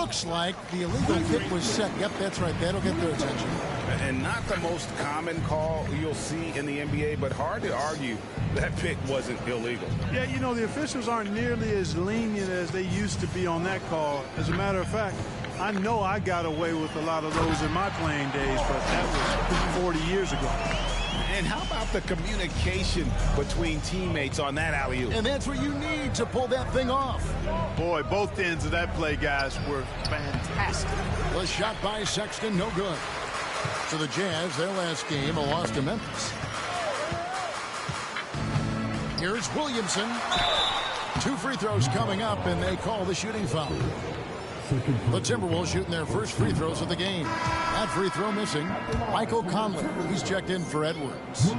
looks like the illegal kick was set. Yep, that's right. That'll get their attention. And not the most common call you'll see in the NBA, but hard to argue that pick wasn't illegal. Yeah, you know, the officials aren't nearly as lenient as they used to be on that call. As a matter of fact, I know I got away with a lot of those in my playing days, but that was 40 years ago. And how about the communication between teammates on that alley-oop? And that's what you need to pull that thing off. Boy, both ends of that play, guys, were fantastic. The shot by Sexton, no good. So the Jazz, their last game, a loss to Memphis. Here's Williamson. 2 free throws coming up, and they call the shooting foul. The Timberwolves shooting their first free throws of the game. That free throw missing. Michael Conley, he's checked in for Edwards.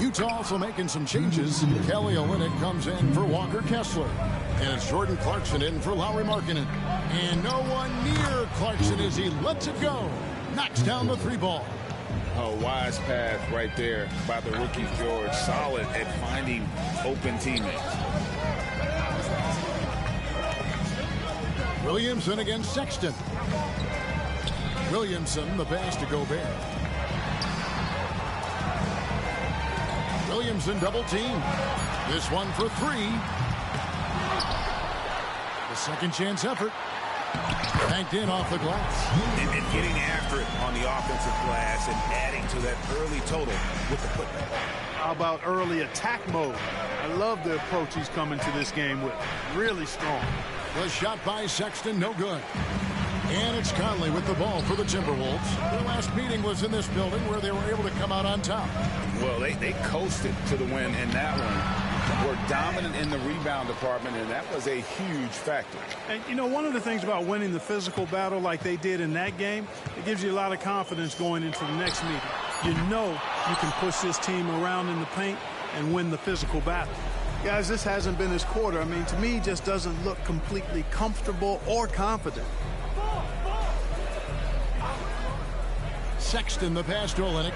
Utah also making some changes. Kelly Olynyk comes in for Walker Kessler. And it's Jordan Clarkson in for Lauri Markkanen. And no one near Clarkson as he lets it go. Knocks down the 3 ball. A wise path right there by the rookie George. Solid at finding open teammates. Williamson against Sexton. Williamson, the pass to Gobert. Williamson double team. This one for 3. The second chance effort. Banked in off the glass. And getting after it on the offensive glass and adding to that early total with the putback. How about early attack mode? I love the approach he's coming to this game with. Really strong. The shot by Sexton, no good. And it's Conley with the ball for the Timberwolves. Their last meeting was in this building where they were able to come out on top. Well, they coasted to the win in that one. Were dominant in the rebound department, and that was a huge factor. And, you know, one of the things about winning the physical battle like they did in that game, it gives you a lot of confidence going into the next meeting. You know you can push this team around in the paint and win the physical battle. Guys, this hasn't been his quarter. I mean, to me, just doesn't look completely comfortable or confident. Sexton, the pass to Olynyk.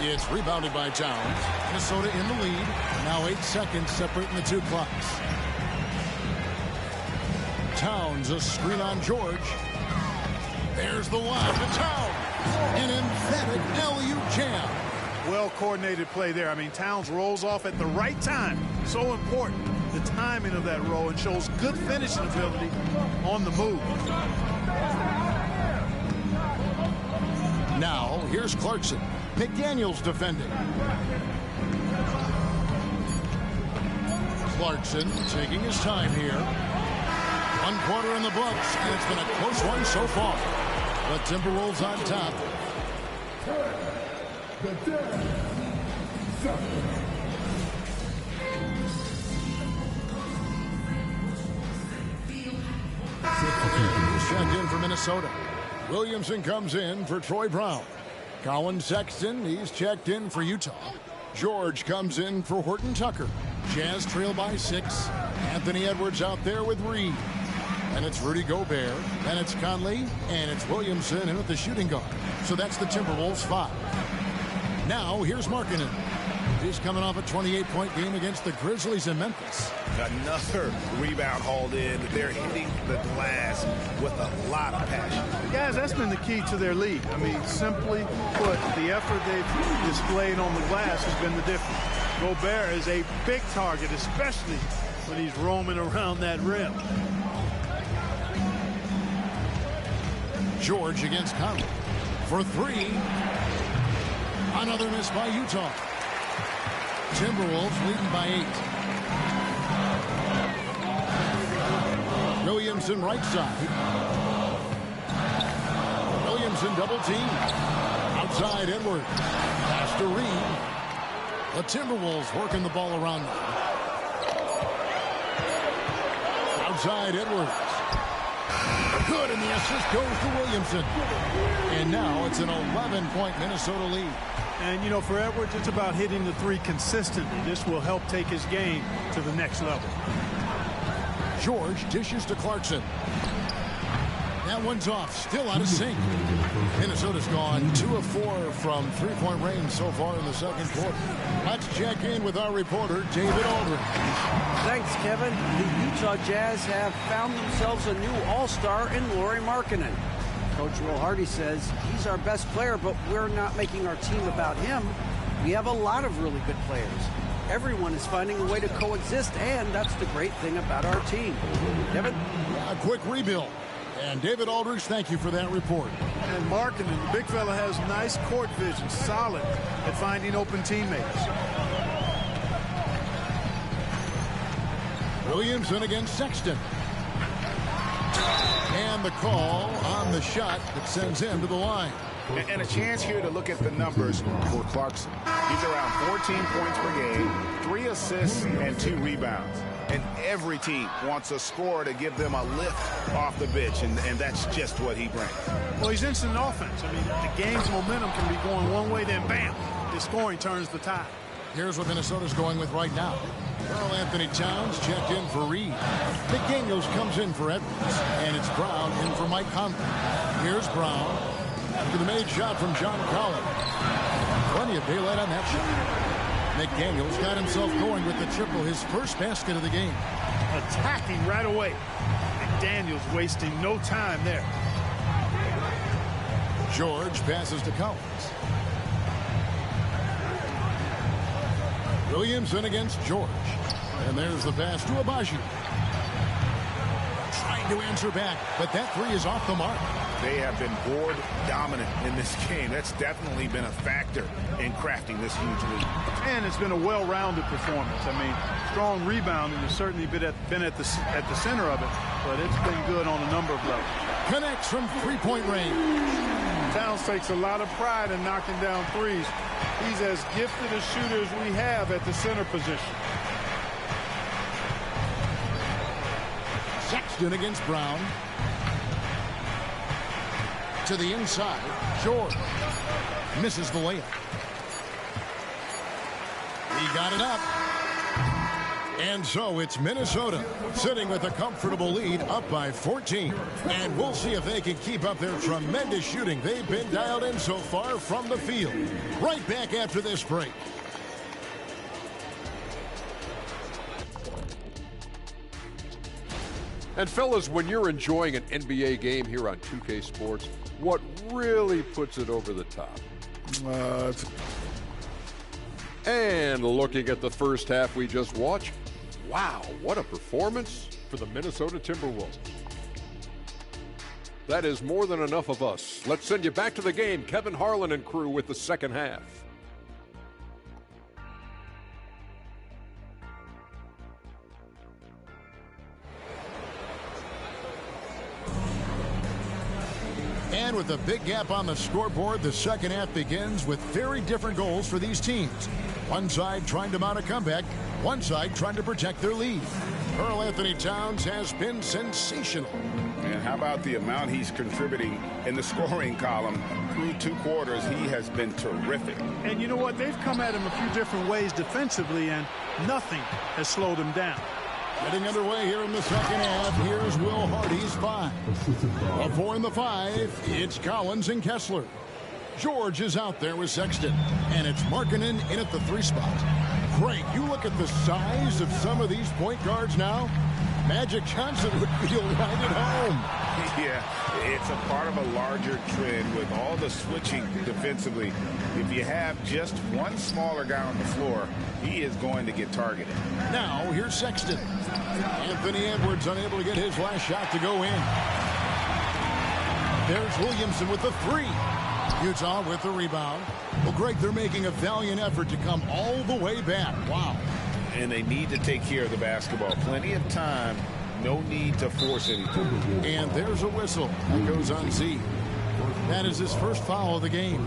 It's rebounded by Towns. Minnesota in the lead. Now 8 seconds separating the 2 clocks. Towns, a screen on George. There's the lob to Towns. An emphatic alley-oop jam. Well-coordinated play there. I mean, Towns rolls off at the right time. So important, the timing of that roll, and shows good finishing ability on the move. Now, here's Clarkson. McDaniels defending. Clarkson taking his time here. 1 quarter in the books, and it's been a close one so far. The Timberwolves on top. Checked in for Minnesota. Williamson comes in for Troy Brown. Colin Sexton, he's checked in for Utah. George comes in for Horton Tucker. Jazz trail by 6. Anthony Edwards out there with Reed. And it's Rudy Gobert. And it's Conley. And it's Williamson in with the shooting guard. So that's the Timberwolves 5. Now, here's Markkanen. He's coming off a 28-point game against the Grizzlies in Memphis. Another rebound hauled in. They're hitting the glass with a lot of passion. Guys, that's been the key to their lead. I mean, simply put, the effort they've displayed on the glass has been the difference. Gobert is a big target, especially when he's roaming around that rim. George against Conley for 3. Another miss by Utah. Timberwolves leading by 8. Williamson right side. Williamson double team. Outside Edwards. Pass to Reed. The Timberwolves working the ball around them. Outside Edwards. Good, and the assist goes to Williamson. And now it's an 11-point Minnesota lead. And, you know, for Edwards, it's about hitting the 3 consistently. This will help take his game to the next level. George dishes to Clarkson. That one's off. Still out of sync. Minnesota's gone 2 of 4 from three-point range so far in the second quarter. Let's check in with our reporter, David Aldridge. Thanks, Kevin. The Utah Jazz have found themselves a new all-star in Lauri Markkanen. Coach Will Hardy says he's our best player, but we're not making our team about him. We have a lot of really good players. Everyone is finding a way to coexist, and that's the great thing about our team. Kevin? A quick rebuild. And David Aldridge, thank you for that report. And Markkanen, the big fella, has nice court vision, solid at finding open teammates. Williamson against Sexton. And the call on the shot that sends him to the line. And a chance here to look at the numbers for Clarkson. He's around 14 points per game, 3 assists, and 2 rebounds. And every team wants a scorer to give them a lift off the bench, and that's just what he brings. Well, he's instant offense. I mean, the game's momentum can be going one way, then bam, his scoring turns the tide. Here's what Minnesota's going with right now. Karl Anthony Towns checked in for Reed. McDaniels comes in for Edwards, and it's Brown in for Mike Conley. Here's Brown after the made shot from John Collins. Plenty of daylight on that shot. McDaniels got himself going with the triple, his first basket of the game. Attacking right away. McDaniels wasting no time there. George passes to Collins. Williamson against George. And there's the pass to Agbaji. Trying to answer back, but that three is off the mark. They have been board dominant in this game. That's definitely been a factor in crafting this huge lead. And it's been a well-rounded performance. I mean, strong rebounding has certainly been at the center of it, but it's been good on a number of levels. Connects from three-point range. Towns takes a lot of pride in knocking down threes. He's as gifted a shooter as we have at the center position. Sexton against Brown. To the inside. George misses the layup. He got it up. And so it's Minnesota sitting with a comfortable lead, up by 14. And we'll see if they can keep up their tremendous shooting they've been dialed in so far from the field. Right back after this break. And fellas, when you're enjoying an NBA game here on 2K Sports, what really puts it over the top? And looking at the first half we just watched, wow, what a performance for the Minnesota Timberwolves. That is more than enough of us. Let's send you back to the game. Kevin Harlan and crew with the second half. And with a big gap on the scoreboard, the second half begins with very different goals for these teams. One side trying to mount a comeback, one side trying to protect their lead. Karl Anthony Towns has been sensational. And how about the amount he's contributing in the scoring column? Through 2 quarters, he has been terrific. And you know what? They've come at him a few different ways defensively, and nothing has slowed him down. Getting underway here in the second half. Here's Will Hardy's 5. A 4 and the 5. It's Collins and Kessler. George is out there with Sexton. And it's Markkanen in at the 3 spot. Great. You look at the size of some of these point guards now. Magic Johnson would feel right at home. Yeah, it's a part of a larger trend with all the switching defensively. If you have just one smaller guy on the floor, he is going to get targeted. Now, here's Sexton. Anthony Edwards unable to get his last shot to go in. There's Williamson with the 3. Utah with the rebound. Well, Greg, they're making a valiant effort to come all the way back. Wow. And they need to take care of the basketball. Plenty of time. No need to force anything. And there's a whistle. That goes on Z. That is his first foul of the game.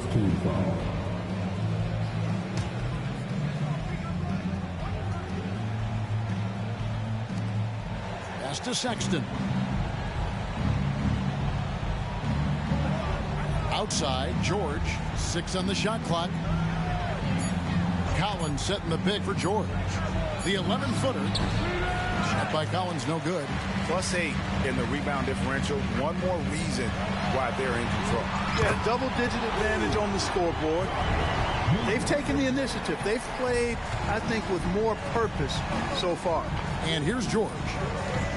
Pass to Sexton. Outside, George. 6 on the shot clock. Collins setting the pick for George. The 11-footer. Shot by Collins, no good. +8 in the rebound differential. One more reason why they're in control. Yeah, double-digit advantage on the scoreboard. They've taken the initiative. They've played, I think, with more purpose so far. And here's George.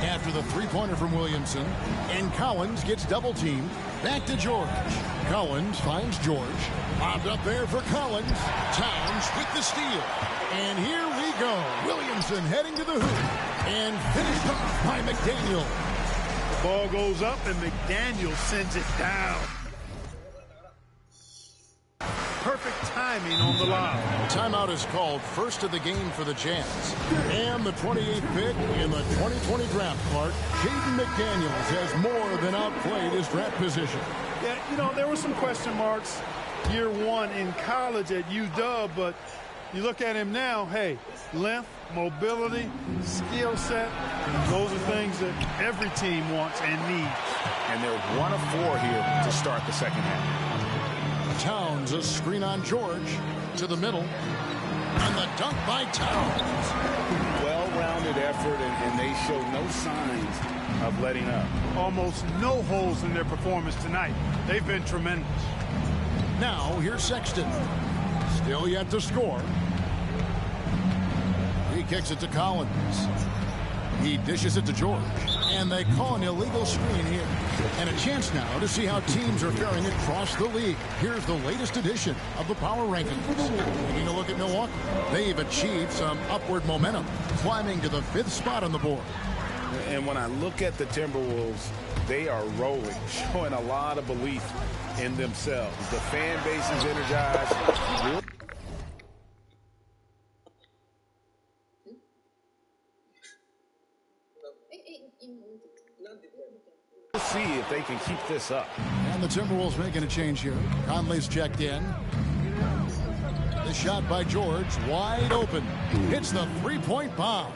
After the three-pointer from Williamson, and Collins gets double-teamed. Back to George. Collins finds George. Bobbed up there for Collins. Towns with the steal. And here we go. Williamson heading to the hoop. And finished off by McDaniel. The ball goes up, and McDaniel sends it down. Perfect timing on the lob. Timeout is called, first of the game for the Jazz. And the 28th pick in the 2020 draft, Clark. Jaden McDaniels has more than outplayed his draft position. Yeah, you know, there were some question marks year one in college at UW, but you look at him now, hey, length, mobility, skill set, those are things that every team wants and needs. And they're 1 of 4 here to start the second half. Towns, a screen on George to the middle. And the dunk by Towns. Well-rounded effort, and they show no signs of letting up. Almost no holes in their performance tonight. They've been tremendous. Now, here's Sexton. Still yet to score. He kicks it to Collins. He dishes it to George. And they call an illegal screen here. And a chance now to see how teams are faring across the league. Here's the latest edition of the Power Rankings. Taking a look at Milwaukee. They've achieved some upward momentum, climbing to the 5th spot on the board. And when I look at the Timberwolves, they are rolling, showing a lot of belief in themselves. The fan base is energized. We'll see if they can keep this up. And the Timberwolves making a change here. Conley's checked in. The shot by George, wide open. Hits the three-point bomb.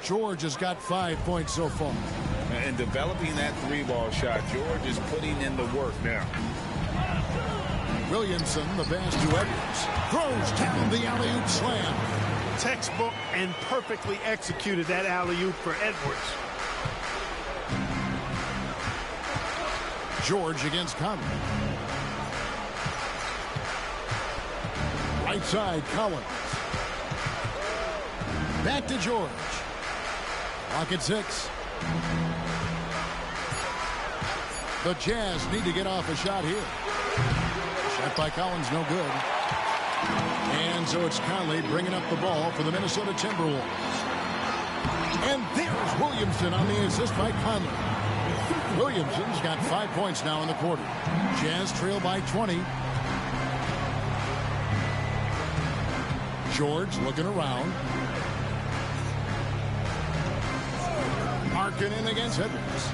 George has got 5 points so far. And developing that three-ball shot, George is putting in the work now. Williamson, the pass to Edwards. Throws down the alley-oop slam. Textbook and perfectly executed that alley-oop for Edwards. George against Conley. Right side, Collins. Back to George. Clock at 6. The Jazz need to get off a shot here. Shot by Collins, no good. And so it's Conley bringing up the ball for the Minnesota Timberwolves. And there's Williamson on the assist by Conley. Williamson's got 5 points now in the quarter. Jazz trail by 20. George looking around. Markkanen against Edwards.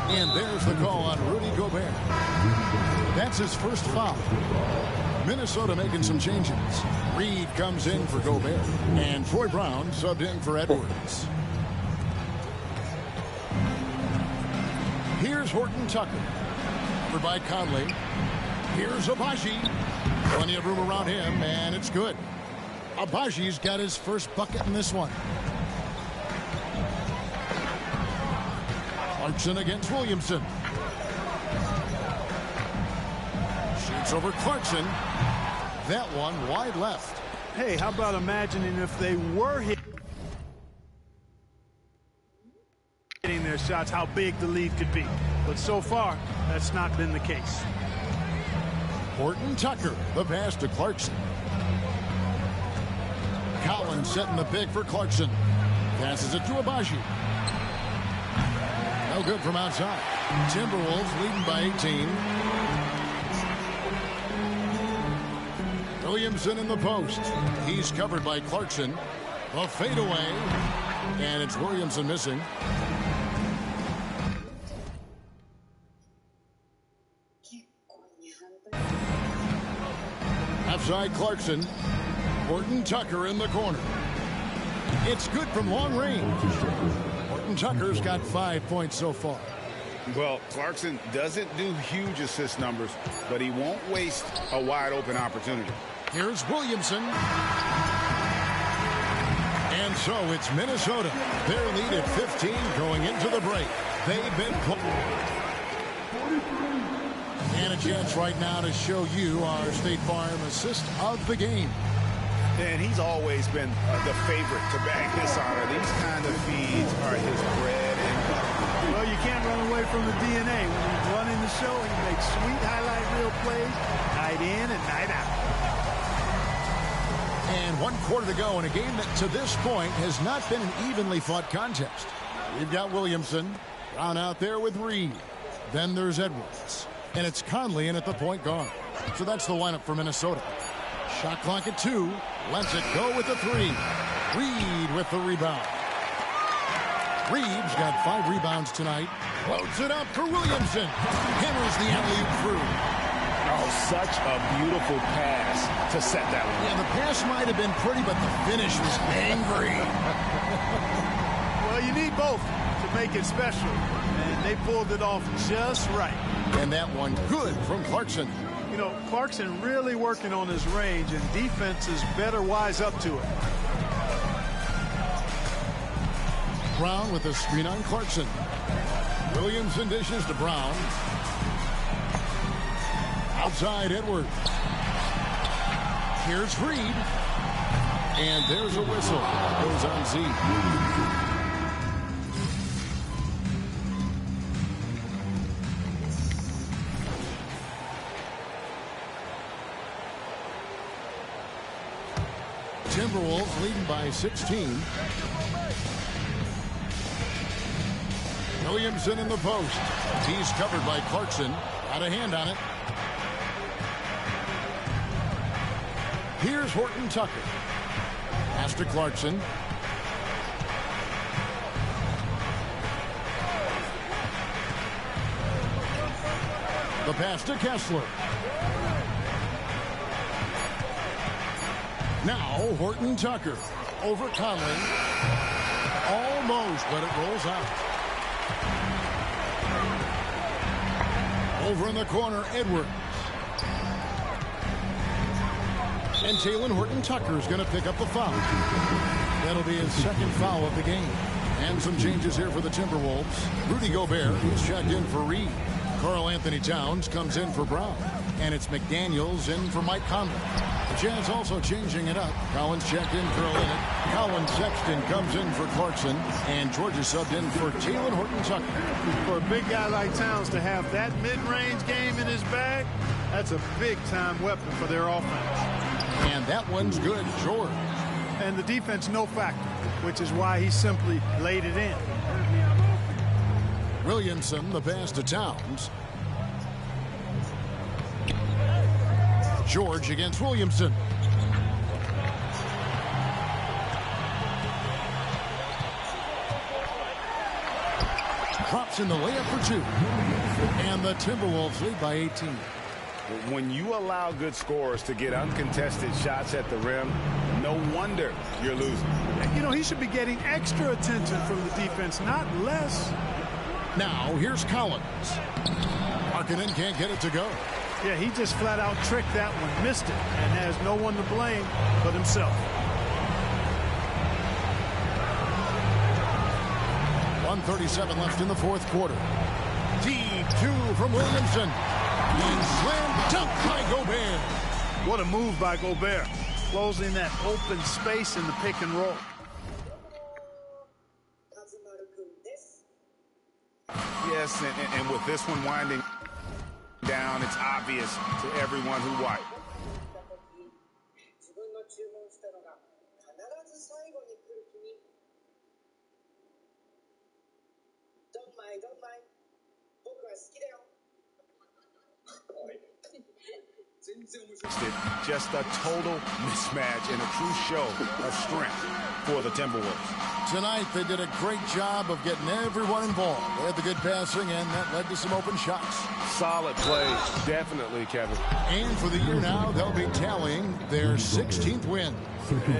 And there's the call on Rudy Gobert. That's his first foul. Minnesota making some changes. Reed comes in for Gobert. And Troy Brown subbed in for Edwards. Here's Horton Tucker. Covered by Conley. Here's Agbaji. Plenty of room around him, and it's good. Abaji's got his first bucket in this one. Clarkson against Williamson. Shoots over Clarkson. That one wide left. Hey, how about imagining if they were hitting their shots, how big the lead could be. But so far, that's not been the case. Horton Tucker, the pass to Clarkson. Collins setting the pick for Clarkson. Passes it to Agbaji. No good from outside. Timberwolves leading by 18. Williamson in the post. He's covered by Clarkson. A fadeaway. And it's Williamson missing. Outside Clarkson. Horton Tucker in the corner. It's good from long range. Horton Tucker's got 5 points so far. Well, Clarkson doesn't do huge assist numbers, but he won't waste a wide open opportunity. Here's Williamson. And And so it's Minnesota. Their lead at 15 going into the break. They've been and a chance right now to show you our State Farm assist of the game. And he's always been the favorite to bag this honor. These kind of feeds are his bread and butter. Well, you can't run away from the DNA. When he's running the show, he makes sweet highlight reel plays night in and night out. And 1 quarter to go in a game that to this point has not been an evenly fought contest. We've got Williamson, Brown out there with Reed. Then there's Edwards. And it's Conley in at the point guard. So that's the lineup for Minnesota. Shot clock at 2. Lets it go with the 3. Reed with the rebound. Reeves got 5 rebounds tonight. Loads it up for Williamson. Hammers the alley-oop through. Oh, such a beautiful pass to set that one. Yeah, the pass might have been pretty, but the finish was angry. Well, you need both to make it special. And they pulled it off just right. And that one good from Clarkson. You know, Clarkson really working on his range, and defenses better wise up to it. Brown with a screen on Clarkson. Williamson dishes to Brown. Outside Edwards. Here's Reed. And there's a whistle. Goes on Z. Timberwolves leading by 16. Williamson in the post. He's covered by Clarkson. Got a hand on it. Here's Horton Tucker. Pass to Clarkson. The pass to Kessler. Now Horton Tucker over Conley. Almost, but it rolls out. Over in the corner, Edwards. And Talen Horton Tucker is going to pick up the foul. That'll be his second foul of the game. And some changes here for the Timberwolves. Rudy Gobert, who's checked in for Reed. Karl Anthony Towns comes in for Brown. And it's McDaniels in for Mike Conley. The Jazz also changing it up. Collins checked in for Olynyk. Colin Sexton comes in for Clarkson. And Georgia subbed in for Talen Horton Tucker. For a big guy like Towns to have that mid-range game in his bag, that's a big-time weapon for their offense. And that one's good, George. And the defense no factor, which is why he simply laid it in. Williamson, the pass to Towns. George against Williamson. Drops in the layup for 2. And the Timberwolves lead by 18. When you allow good scorers to get uncontested shots at the rim, no wonder you're losing. You know, he should be getting extra attention from the defense, not less. Now, here's Collins. Markkanen can't get it to go. Yeah, he just flat out tricked that one, missed it, and has no one to blame but himself. 1:37 left in the fourth quarter. Deep 2 from Williamson. And slam dunk by Gobert. What a move by Gobert, closing that open space in the pick and roll. Yes, and with this one winding down, it's obvious to everyone who watched. Just a total mismatch and a true show of strength for the Timberwolves. Tonight, they did a great job of getting everyone involved. They had the good passing, and that led to some open shots. Solid play, definitely, Kevin. And for the year now, they'll be tallying their 16th win.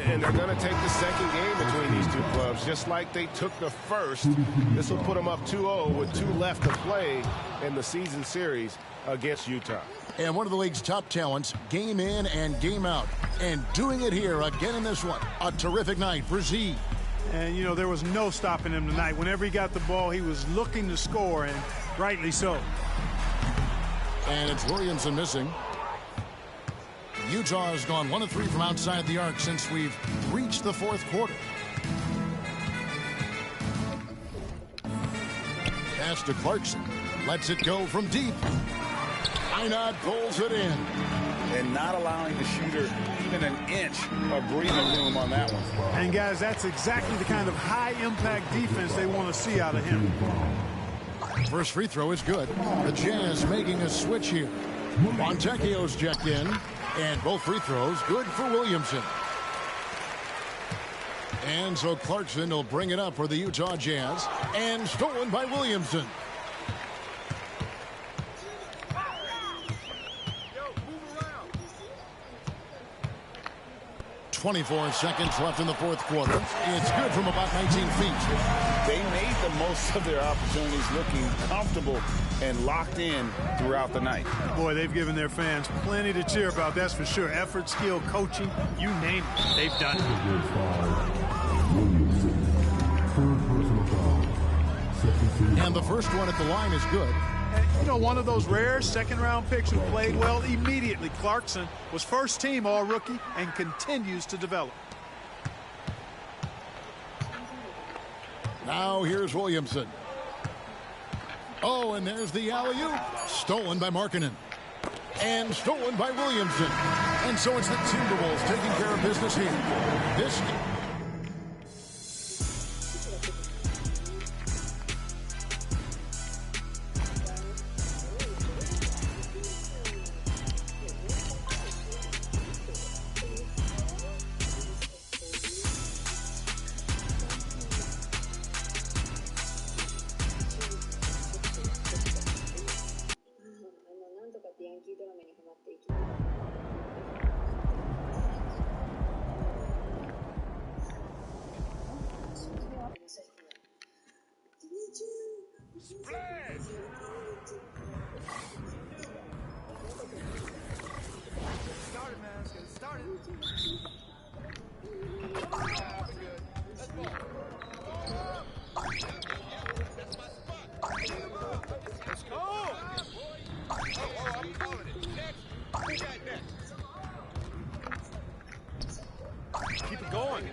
And they're going to take the second game between these two clubs, just like they took the first. This will put them up 2-0 with 2 left to play in the season series against Utah. And one of the league's top talents, game in and game out. And doing it here again in this one. A terrific night for Z. And, you know, there was no stopping him tonight. Whenever he got the ball, he was looking to score, and rightly so. And it's Williamson missing. Utah has gone 1 of 3 from outside the arc since we've reached the fourth quarter. Pass to Clarkson. Lets it go from deep. Einat pulls it in. And not allowing the shooter even an inch of breathing room on that one. And, guys, that's exactly the kind of high-impact defense they want to see out of him. First free throw is good. The Jazz making a switch here. Fontecchio's checked in. And both free throws good for Williamson. And so Clarkson will bring it up for the Utah Jazz. And stolen by Williamson. 24 seconds left in the fourth quarter. It's good from about 19 feet. They made the most of their opportunities, looking comfortable and locked in throughout the night. Boy, they've given their fans plenty to cheer about, that's for sure. Effort, skill, coaching, you name it, they've done it. And the first one at the line is good. And, you know, one of those rare second-round picks who played well immediately. Clarkson was first-team all-rookie and continues to develop. Now here's Williamson. Oh, and there's the alley-oop. Stolen by Markkanen. And stolen by Williamson. And so it's the Timberwolves taking care of business here. This... Keep it going.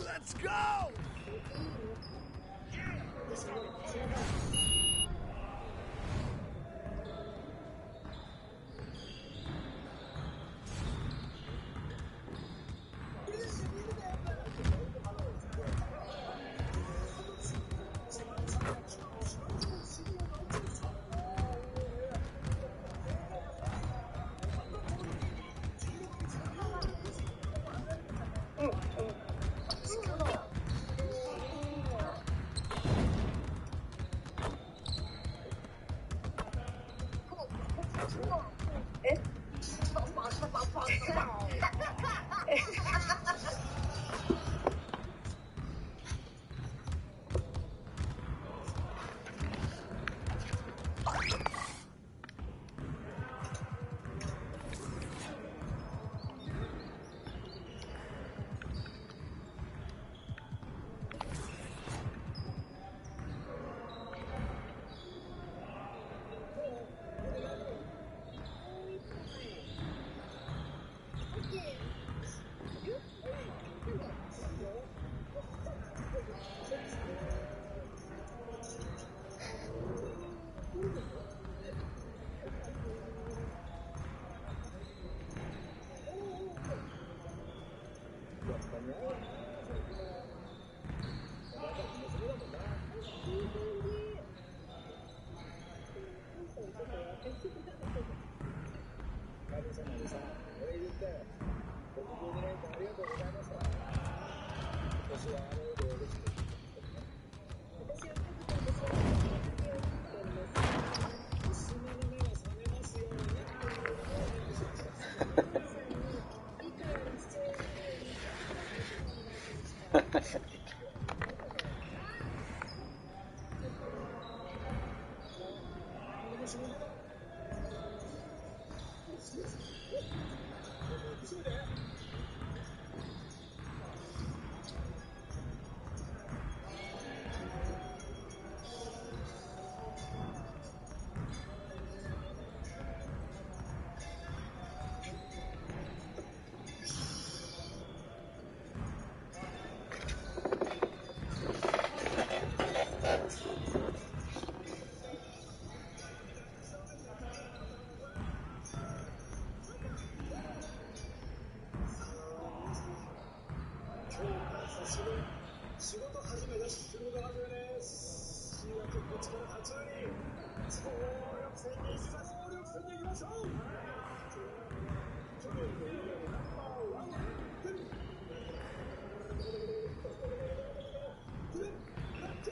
Let's go!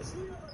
See you.